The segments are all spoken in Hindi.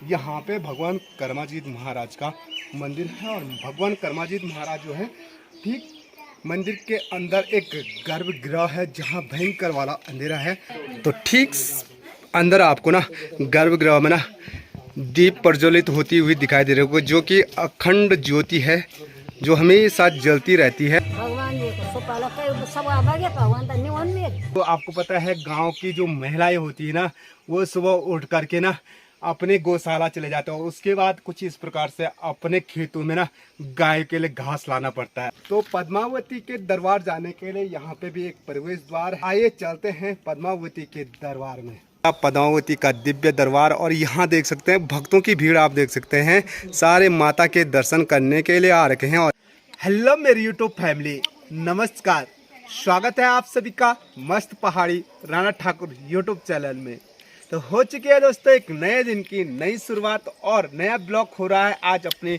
यहाँ पे भगवान कर्माजीत महाराज का मंदिर है और भगवान कर्माजीत महाराज जो है ठीक मंदिर के अंदर एक गर्भगृह है जहाँ भयंकर वाला अंधेरा है। तो ठीक अंदर आपको ना गर्भगृह में ना दीप प्रज्वलित होती हुई दिखाई दे रही होगी, जो कि अखंड ज्योति है जो हमेशा जलती रहती है। तो आपको पता है गांव की जो महिलाएं होती है ना, वो सुबह उठ करके ना अपने गौशाला चले जाते हैं और उसके बाद कुछ इस प्रकार से अपने खेतों में ना गाय के लिए घास लाना पड़ता है। तो पद्मावती के दरबार जाने के लिए यहाँ पे भी एक प्रवेश द्वार है। आइए चलते हैं पद्मावती के दरबार में। पद्मावती का दिव्य दरबार, और यहाँ देख सकते हैं भक्तों की भीड़ आप देख सकते हैं, सारे माता के दर्शन करने के लिए आ रखे हैं। और हेलो मेरी यूट्यूब फैमिली, नमस्कार, स्वागत है आप सभी का मस्त पहाड़ी राणा ठाकुर यूट्यूब चैनल में। तो हो चुकी है दोस्तों एक नए दिन की नई शुरुआत और नया ब्लॉग हो रहा है आज अपने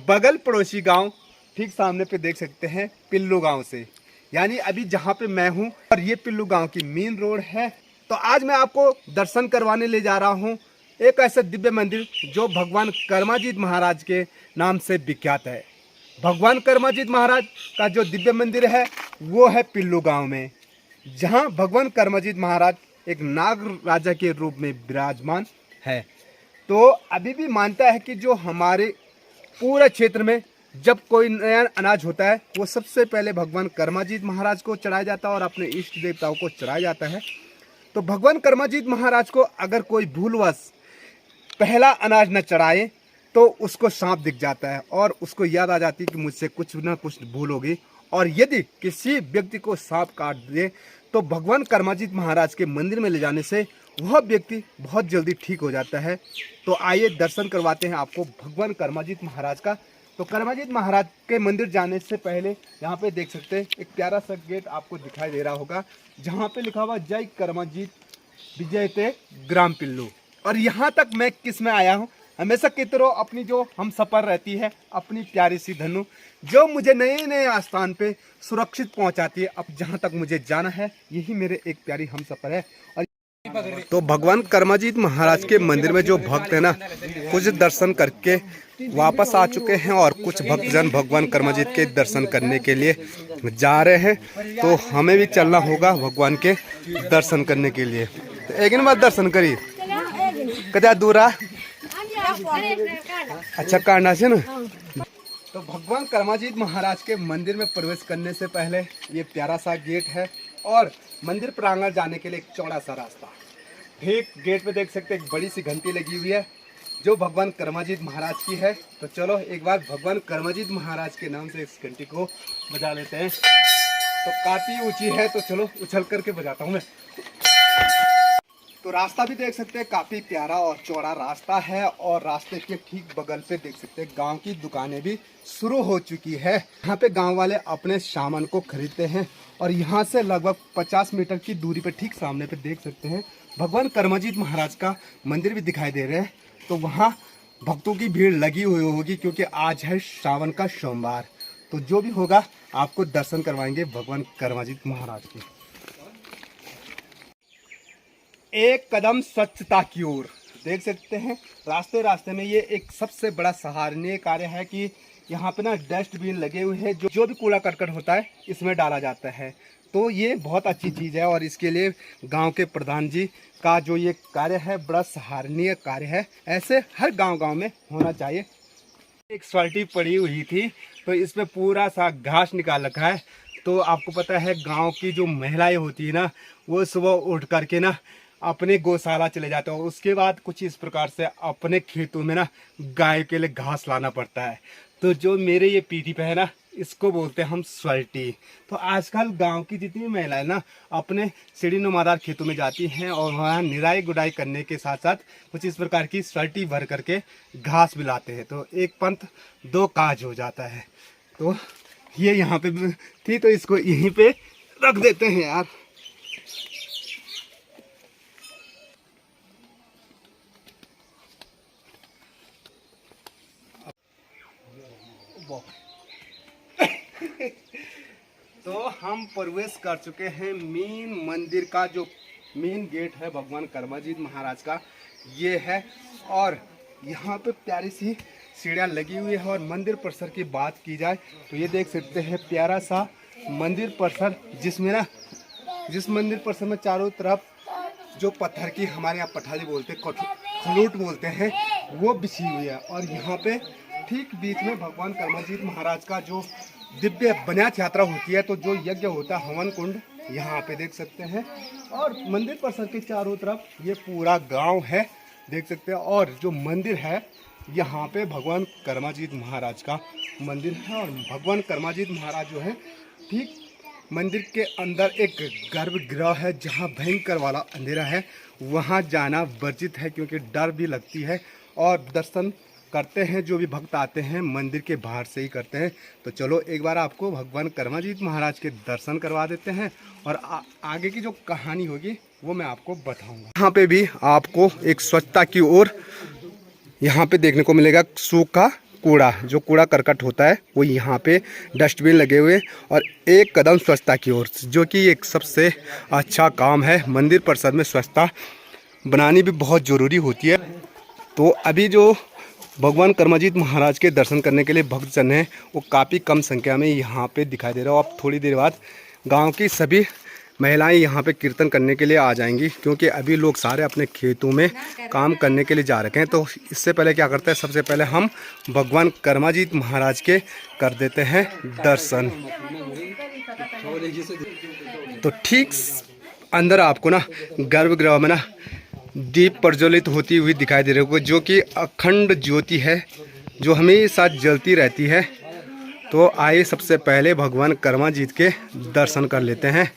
बगल पड़ोसी गांव, ठीक सामने पे देख सकते हैं पिल्लू गांव से, यानी अभी जहां पे मैं हूं और ये पिल्लू गांव की मेन रोड है। तो आज मैं आपको दर्शन करवाने ले जा रहा हूं एक ऐसा दिव्य मंदिर जो भगवान कर्माजीत महाराज के नाम से विख्यात है। भगवान कर्माजीत महाराज का जो दिव्य मंदिर है वो है पिल्लू गांव में, जहां भगवान कर्माजीत महाराज एक नाग राजा के रूप में विराजमान है। तो अभी भी मानता है कि जो हमारे पूरे क्षेत्र में जब कोई नया अनाज होता है वो सबसे पहले भगवान कर्माजीत महाराज को चढ़ाया जाता है और अपने इष्ट देवताओं को चढ़ाया जाता है। तो भगवान कर्माजीत महाराज को अगर कोई भूलवश पहला अनाज न चढ़ाए तो उसको सांप दिख जाता है और उसको याद आ जाती है कि मुझसे कुछ ना कुछ भूल होगी, और यदि किसी व्यक्ति को सांप काट दे तो भगवान कर्माजीत महाराज के मंदिर में ले जाने से वह व्यक्ति बहुत जल्दी ठीक हो जाता है। तो आइए दर्शन करवाते हैं आपको भगवान कर्माजीत महाराज का। तो कर्माजीत महाराज के मंदिर जाने से पहले यहाँ पे देख सकते हैं एक प्यारा सा गेट आपको दिखाई दे रहा होगा, जहाँ पे लिखा हुआ जय कर्माजीत विजयते ग्राम पिल्लू। और यहाँ तक मैं किस में आया हूँ, हमेशा की तरह अपनी जो हम सफ़र रहती है, अपनी प्यारी सी धनु जो मुझे नए नए स्थान पे सुरक्षित पहुंचाती है। अब जहां तक मुझे जाना है यही मेरे एक प्यारी हम सफ़र है। और तो भगवान कर्माजीत महाराज के मंदिर में जो भक्त है ना, कुछ दर्शन करके वापस आ चुके हैं और कुछ भक्तजन भगवान कर्माजीत के दर्शन करने के लिए जा रहे हैं। तो हमें भी चलना होगा भगवान के दर्शन करने के लिए। तो एक दिन बाद दर्शन करी कदा दूर आ अच्छा कांडा से ना। तो भगवान कर्माजीत महाराज के मंदिर में प्रवेश करने से पहले ये प्यारा सा गेट है और मंदिर प्रांगण जाने के लिए एक चौड़ा सा रास्ता। ठीक गेट पे देख सकते हैं एक बड़ी सी घंटी लगी हुई है जो भगवान कर्माजीत महाराज की है। तो चलो एक बार भगवान कर्माजीत महाराज के नाम से इस घंटी को बजा लेते हैं। तो काफ़ी ऊंची है, तो चलो उछल करके बजाता हूँ मैं। तो रास्ता भी देख सकते हैं काफ़ी प्यारा और चौड़ा रास्ता है और रास्ते के ठीक बगल पे देख सकते हैं गांव की दुकानें भी शुरू हो चुकी है। यहाँ पे गांव वाले अपने सामान को खरीदते हैं और यहाँ से लगभग 50 मीटर की दूरी पे ठीक सामने पे देख सकते हैं भगवान कर्माजीत महाराज का मंदिर भी दिखाई दे रहे हैं। तो वहाँ भक्तों की भीड़ लगी हुई होगी क्योंकि आज है सावन का सोमवार। तो जो भी होगा आपको दर्शन करवाएंगे भगवान कर्माजीत महाराज के। एक कदम स्वच्छता की ओर देख सकते हैं रास्ते रास्ते में ये एक सबसे बड़ा सराहनीय कार्य है कि यहाँ पे ना डस्टबिन लगे हुए हैं, जो भी कूड़ा करकट होता है इसमें डाला जाता है। तो ये बहुत अच्छी चीज़ है और इसके लिए गांव के प्रधान जी का जो ये कार्य है बड़ा सराहनीय कार्य है। ऐसे हर गांव में होना चाहिए। एक स्वाल्टी पड़ी हुई थी तो इसमें पूरा सा घास निकाल रखा है। तो आपको पता है गाँव की जो महिलाएँ होती है ना, वो सुबह उठ करके ना अपने गौशाला चले जाते हैं और उसके बाद कुछ इस प्रकार से अपने खेतों में ना गाय के लिए घास लाना पड़ता है। तो जो मेरे ये पीठी पे है ना, इसको बोलते हैं हम स्वाल्टी। तो आजकल गांव की जितनी महिलाएं ना अपने सीढ़ी नुमादार खेतों में जाती हैं और वहाँ निराई गुडाई करने के साथ साथ कुछ इस प्रकार की स्वाल्टी भर करके घास भी लाते हैं। तो एक पंथ दो काज हो जाता है। तो ये यहाँ पे थी तो इसको यहीं पे रख देते हैं यार। तो हम प्रवेश कर चुके हैं मेन मंदिर का, जो मेन गेट है भगवान कर्माजीत महाराज का ये है। और यहाँ पे प्यारी सी सीढ़ियाँ लगी हुई है। और मंदिर परिसर की बात की जाए तो ये देख सकते हैं प्यारा सा मंदिर परिसर, जिसमें ना जिस मंदिर परिसर में चारों तरफ जो पत्थर की, हमारे यहाँ पठाली बोलते हैं, खलूट बोलते हैं, वो बिछी हुई है। और यहाँ पे ठीक बीच में भगवान कर्माजीत महाराज का जो दिव्य बन्यास यात्रा होती है, तो जो यज्ञ होता है हवन कुंड यहाँ पे देख सकते हैं। और मंदिर परिसर के चारों तरफ ये पूरा गांव है, देख सकते हैं। और जो मंदिर है यहाँ पे भगवान कर्माजीत महाराज का मंदिर है। और भगवान कर्माजीत महाराज जो है ठीक मंदिर के अंदर एक गर्भगृह है, जहाँ भयंकर वाला अंधेरा है, वहाँ जाना वर्जित है, क्योंकि डर भी लगती है। और दर्शन करते हैं जो भी भक्त आते हैं मंदिर के बाहर से ही करते हैं। तो चलो एक बार आपको भगवान कर्माजीत महाराज के दर्शन करवा देते हैं, और आगे की जो कहानी होगी वो मैं आपको बताऊंगा। यहाँ पे भी आपको एक स्वच्छता की ओर यहाँ पे देखने को मिलेगा। सूखा कूड़ा, जो कूड़ा करकट होता है वो यहाँ पे डस्टबिन लगे हुए, और एक कदम स्वच्छता की ओर, जो कि एक सबसे अच्छा काम है। मंदिर परिसर में स्वच्छता बनानी भी बहुत ज़रूरी होती है। तो अभी जो भगवान कर्माजीत महाराज के दर्शन करने के लिए भक्तजन हैं वो काफ़ी कम संख्या में यहाँ पे दिखाई दे रहा है। अब थोड़ी देर बाद गांव की सभी महिलाएं यहाँ पे कीर्तन करने के लिए आ जाएंगी, क्योंकि अभी लोग सारे अपने खेतों में काम करने के लिए जा रखे हैं। तो इससे पहले क्या करते हैं, सबसे पहले हम भगवान कर्माजीत महाराज के कर देते हैं दर्शन। तो ठीक अंदर आपको ना गर्भगृह में ना दीप प्रज्वलित होती हुई दिखाई दे रही है, जो कि अखंड ज्योति है, जो हमेशा जलती रहती है। तो आइए सबसे पहले भगवान कर्माजीत के दर्शन कर लेते हैं।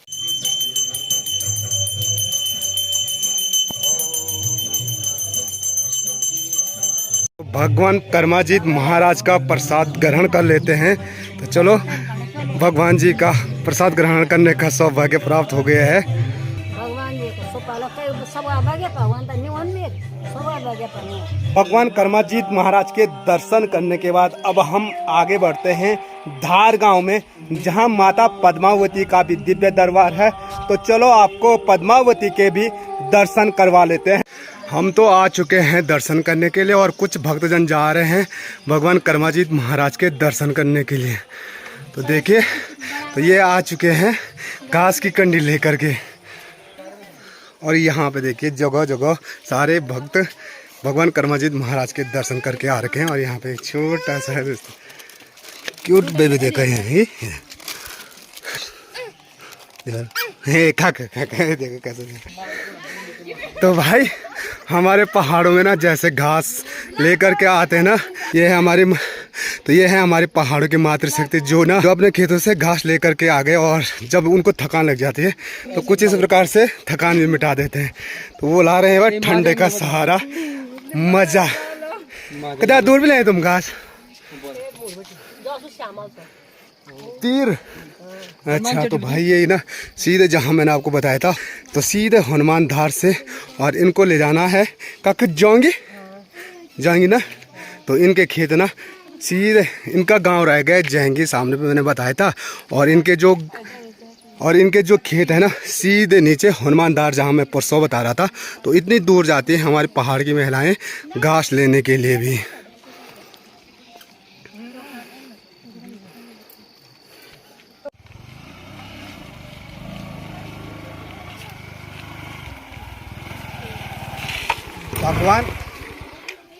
भगवान कर्माजीत महाराज का प्रसाद ग्रहण कर लेते हैं। तो चलो, भगवान जी का प्रसाद ग्रहण करने का सौभाग्य प्राप्त हो गया है। भगवान कर्माजीत महाराज के दर्शन करने के बाद अब हम आगे बढ़ते हैं धार गांव में, जहां माता पद्मावती का भी दिव्य दरबार है। तो चलो आपको पद्मावती के भी दर्शन करवा लेते हैं। हम तो आ चुके हैं दर्शन करने के लिए, और कुछ भक्तजन जा रहे हैं भगवान कर्माजीत महाराज के दर्शन करने के लिए। तो देखिए, तो ये आ चुके हैं घास की कंडी लेकर के, और यहाँ पे देखिए जगह जगह सारे भक्त भगवान कर्माजीत महाराज के दर्शन करके आ रखे हैं। और यहाँ पे एक छोटा सा क्यूट बेबी देखा है, देखो कैसे। तो भाई हमारे पहाड़ों में ना जैसे घास लेकर के आते हैं ना, ये है हमारी पहाड़ों की मातृशक्ति, जो अपने खेतों से घास लेकर के आ गए, और जब उनको थकान लग जाती है तो कुछ इस प्रकार से थकान भी मिटा देते हैं। तो वो ला रहे हैं भाई ठंडे का सहारा, मजा। कितना दूर भी ले तुम घास? तीर। अच्छा, तो भाई ये ना सीधे जहाँ मैंने आपको बताया था, तो सीधे हनुमान धार से, और इनको ले जाना है काका जाएंगी ना, तो इनके खेत ना सीधे, इनका गांव रह गया जहेंगी, सामने पे मैंने बताया था। और इनके जो खेत है ना सीधे नीचे हनुमान धार, जहाँ मैं परसों बता रहा था। तो इतनी दूर जाती है हमारी पहाड़ की महिलाएं घास लेने के लिए भी।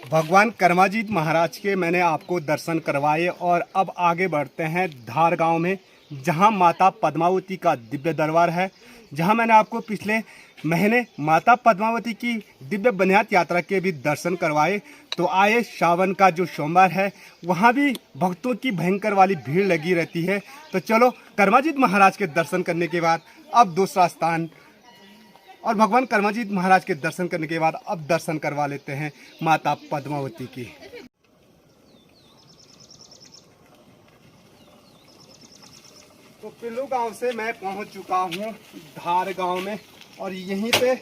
भगवान कर्माजीत महाराज के मैंने आपको दर्शन करवाए, और अब आगे बढ़ते हैं धार गांव में, जहां माता पद्मावती का दिव्य दरबार है। जहां मैंने आपको पिछले महीने माता पद्मावती की दिव्य बन्यास यात्रा के भी दर्शन करवाए। तो आए सावन का जो सोमवार है, वहां भी भक्तों की भयंकर वाली भीड़ लगी रहती है। तो चलो, कर्माजीत महाराज के दर्शन करने के बाद अब दूसरा स्थान, और भगवान कर्माजीत महाराज के दर्शन करने के बाद अब दर्शन करवा लेते हैं माता पद्मावती की। तो पिल्लू गांव से मैं पहुंच चुका हूं धार गांव में, और यहीं पे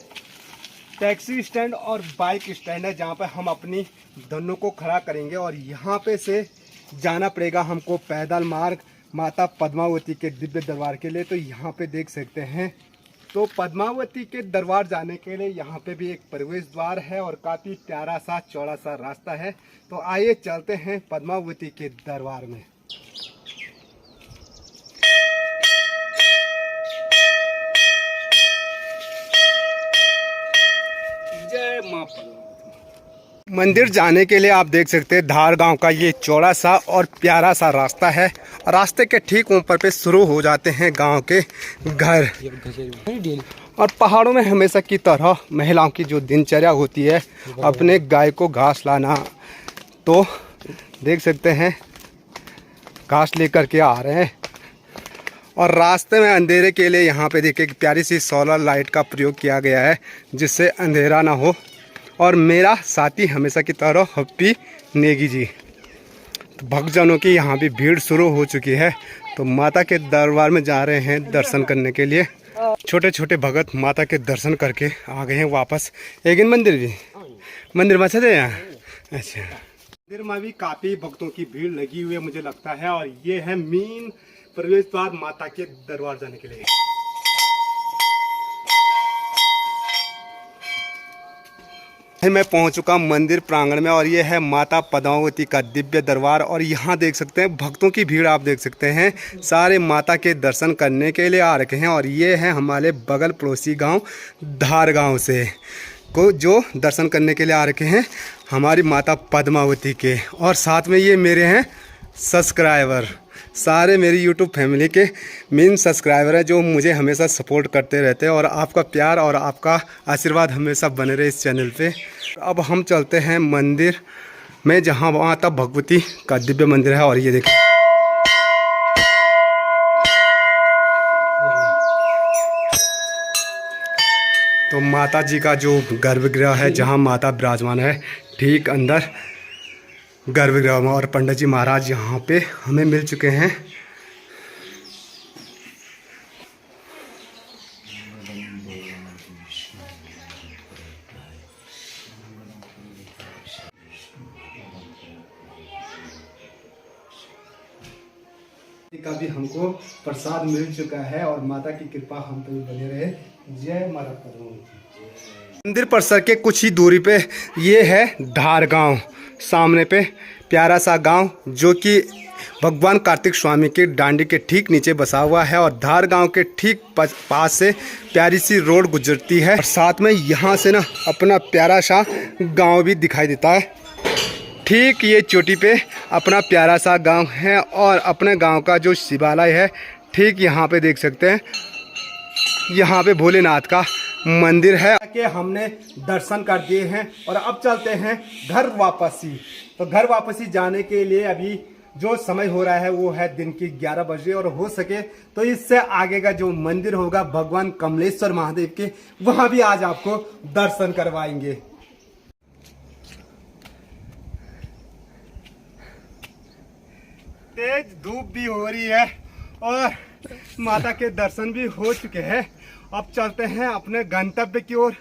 टैक्सी स्टैंड और बाइक स्टैंड है, जहां पे हम अपनी दोनों को खड़ा करेंगे। और यहां पे से जाना पड़ेगा हमको पैदल मार्ग माता पद्मावती के दिव्य दरबार के लिए। तो यहाँ पे देख सकते हैं तो पद्मावती के दरबार जाने के लिए यहाँ पे भी एक प्रवेश द्वार है और काफ़ी प्यारा सा चौड़ा सा रास्ता है। तो आइए चलते हैं पद्मावती के दरबार में। जय मां पद्मावती। मंदिर जाने के लिए आप देख सकते हैं धार गांव का ये चौड़ा सा और प्यारा सा रास्ता है। रास्ते के ठीक ऊपर पे शुरू हो जाते हैं गांव के घर। और पहाड़ों में हमेशा की तरह महिलाओं की जो दिनचर्या होती है, अपने गाय को घास लाना, तो देख सकते हैं घास लेकर के आ रहे हैं। और रास्ते में अंधेरे के लिए यहाँ पे देखिए प्यारी सी सोलर लाइट का प्रयोग किया गया है, जिससे अंधेरा ना हो। और मेरा साथी हमेशा की तरह हप्पी नेगी जी। तो भक्तजनों की यहाँ भी भीड़ शुरू हो चुकी है, तो माता के दरबार में जा रहे हैं दर्शन करने के लिए। छोटे छोटे भगत माता के दर्शन करके आ गए हैं वापस। एक मंदिर भी मंदिर में चले यहाँ। अच्छा, मंदिर में भी काफ़ी भक्तों की भीड़ लगी हुई है मुझे लगता है। और ये है मेन प्रवेश द्वार माता के दरबार जाने के लिए। मैं पहुंच चुका मंदिर प्रांगण में और ये है माता पद्मावती का दिव्य दरबार। और यहाँ देख सकते हैं भक्तों की भीड़ आप देख सकते हैं, सारे माता के दर्शन करने के लिए आ रखे हैं। और ये है हमारे बगल पड़ोसी गांव धार गांव से को जो दर्शन करने के लिए आ रखे हैं हमारी माता पद्मावती के। और साथ में ये मेरे हैं सब्सक्राइबर, सारे मेरी YouTube फैमिली के मेन सब्सक्राइबर हैं जो मुझे हमेशा सपोर्ट करते रहते हैं। और आपका प्यार और आपका आशीर्वाद हमेशा बने रहे इस चैनल पे। अब हम चलते हैं मंदिर में जहां माता भगवती का दिव्य मंदिर है। और ये देखिए तो माता जी का जो गर्भगृह है जहां माता विराजमान है, ठीक अंदर गर्भगृह में। और पंडित जी महाराज यहाँ पे हमें मिल चुके हैं। का भी हमको प्रसाद मिल चुका है और माता की कृपा हम पे बने रहे। जय माता पद्मावती। मंदिर परिसर के कुछ ही दूरी पे ये है धार गांव, सामने पे प्यारा सा गांव जो कि भगवान कार्तिक स्वामी के डांडी के ठीक नीचे बसा हुआ है। और धार गांव के ठीक पास से प्यारी सी रोड गुजरती है। और साथ में यहाँ से ना अपना प्यारा सा गांव भी दिखाई देता है। ठीक ये चोटी पे अपना प्यारा सा गांव है। और अपने गांव का जो शिवालय है ठीक यहाँ पे देख सकते हैं, यहाँ पे भोलेनाथ का मंदिर है कि हमने दर्शन कर दिए हैं। और अब चलते हैं घर वापसी। तो घर वापसी जाने के लिए अभी जो समय हो रहा है वो है दिन की 11 बजे। और हो सके तो इससे आगे का जो मंदिर होगा भगवान कमलेश्वर महादेव के, वहां भी आज आपको दर्शन करवाएंगे। तेज धूप भी हो रही है और माता के दर्शन भी हो चुके हैं। अब चलते हैं अपने गंतव्य की ओर,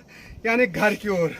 यानी घर की ओर।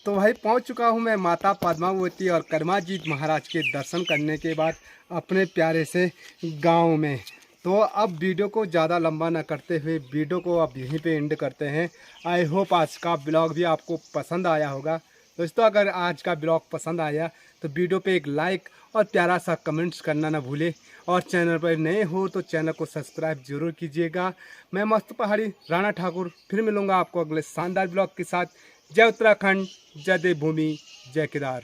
तो भाई पहुंच चुका हूं मैं माता पद्मावती और कर्माजीत महाराज के दर्शन करने के बाद अपने प्यारे से गांव में। तो अब वीडियो को ज़्यादा लंबा ना करते हुए वीडियो को अब यहीं पे एंड करते हैं। आई होप आज का ब्लॉग भी आपको पसंद आया होगा। दोस्तों अगर आज का ब्लॉग पसंद आया तो वीडियो पे एक लाइक और प्यारा सा कमेंट्स करना ना भूले। और चैनल पर नए हो तो चैनल को सब्सक्राइब जरूर कीजिएगा। मैं मस्त पहाड़ी राणा ठाकुर फिर मिलूँगा आपको अगले शानदार ब्लॉग के साथ। जय उत्तराखंड, जय देवभूमि, जय केदार।